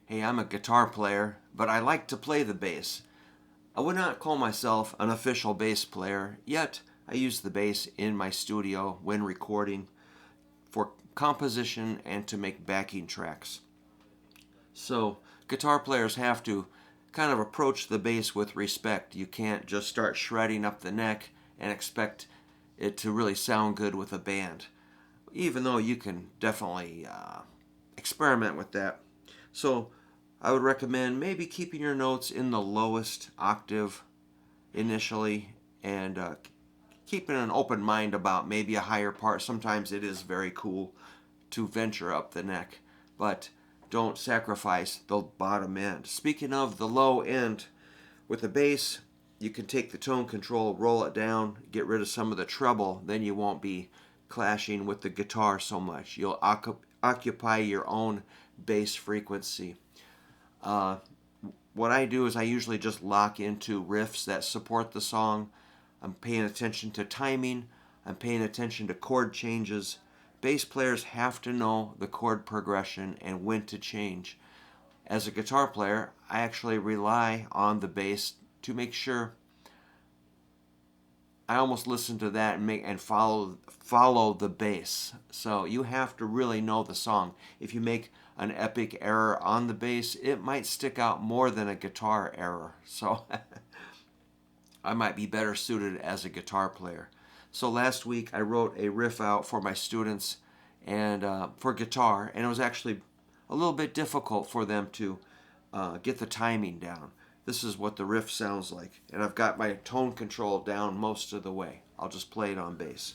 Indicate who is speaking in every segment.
Speaker 1: Hey, I'm a guitar player, but I like to play the bass. I would not call myself an official bass player, yet I use the bass in my studio when recording for composition and to make backing tracks. So, guitar players have to kind of approach the bass with respect. You can't just start shredding up the neck and expect it to really sound good with a band, even though you can definitely experiment with that. So I would recommend maybe keeping your notes in the lowest octave initially and keeping an open mind about maybe a higher part. Sometimes it is very cool to venture up the neck, but don't sacrifice the bottom end. Speaking of the low end, with the bass, you can take the tone control, roll it down, get rid of some of the treble, then you won't be clashing with the guitar so much. You'll occupy your own bass frequency. What I do is I usually just lock into riffs that support the song. I'm paying attention to timing. I'm paying attention to chord changes. Bass players have to know the chord progression and when to change. As a guitar player, I actually rely on the bass to make sure I almost listen to that and follow the bass. So you have to really know the song. If you make an epic error on the bass, it might stick out more than a guitar error. So I might be better suited as a guitar player. So last week I wrote a riff out for my students and for guitar, and it was actually a little bit difficult for them to get the timing down. This is what the riff sounds like, and I've got my tone control down most of the way. I'll just play it on bass.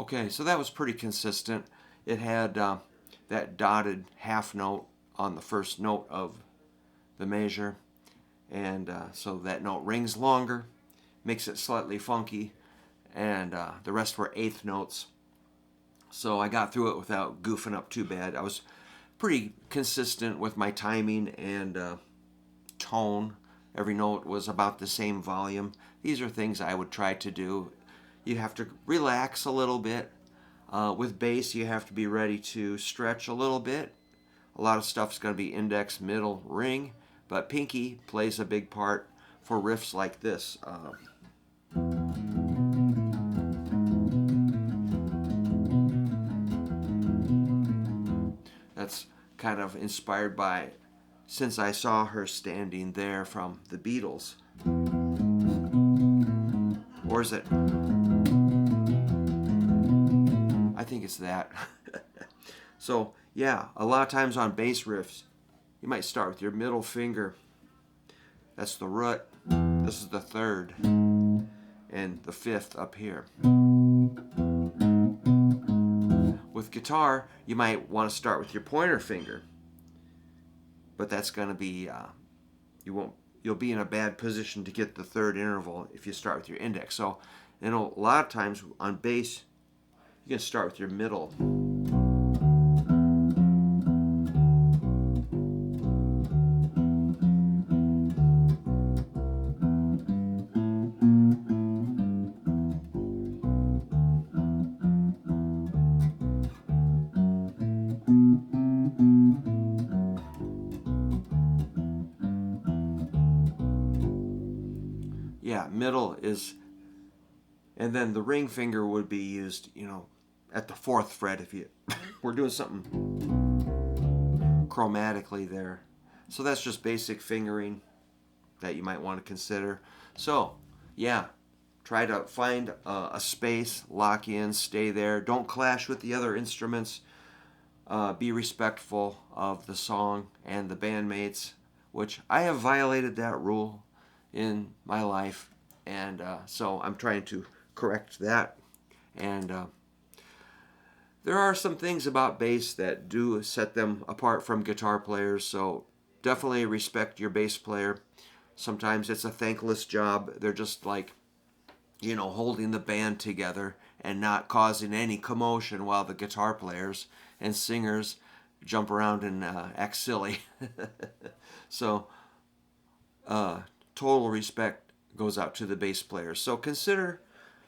Speaker 1: Okay, so that was pretty consistent. It had that dotted half note on the first note of the measure, and so that note rings longer, makes it slightly funky, and the rest were eighth notes. So I got through it without goofing up too bad. I was pretty consistent with my timing and tone. Every note was about the same volume. These are things I would try to do. You have to relax a little bit. With bass, you have to be ready to stretch a little bit. A lot of stuff's going to be index, middle, ring, but pinky plays a big part for riffs like this. That's kind of inspired by Since I Saw Her Standing There from the Beatles. Or is it? I think it's that. So, yeah, a lot of times on bass riffs, you might start with your middle finger. That's the root. This is the third. And the fifth up here. With guitar, you might want to start with your pointer finger. But that's going to be, you'll be in a bad position to get the third interval if you start with your index. So, a lot of times on bass, you can start with your middle. Yeah, middle is, and then the ring finger would be used, at the fourth fret if you we're doing something chromatically there. So that's just basic fingering that you might want to consider. So, yeah, try to find a space, lock in, stay there. Don't clash with the other instruments. Be respectful of the song and the bandmates, which I have violated that rule in my life, and so I'm trying to correct that. And there are some things about bass that do set them apart from guitar players, so definitely respect your bass player. Sometimes it's a thankless job. They're just like, holding the band together and not causing any commotion while the guitar players and singers jump around and act silly. So, total respect goes out to the bass players. So consider,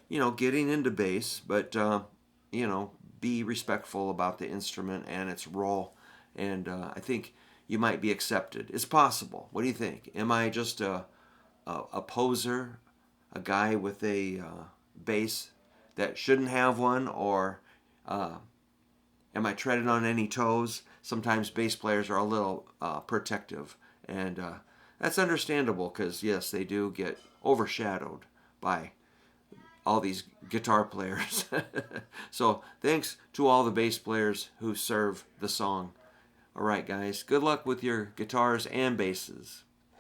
Speaker 1: getting into bass, but, be respectful about the instrument and its role. And I think you might be accepted. It's possible. What do you think? Am I just a poser, a guy with a bass that shouldn't have one, or am I treading on any toes? Sometimes bass players are a little protective, and that's understandable because, yes, they do get overshadowed by all these guitar players. So thanks to all the bass players who serve the song. All right, guys, good luck with your guitars and basses.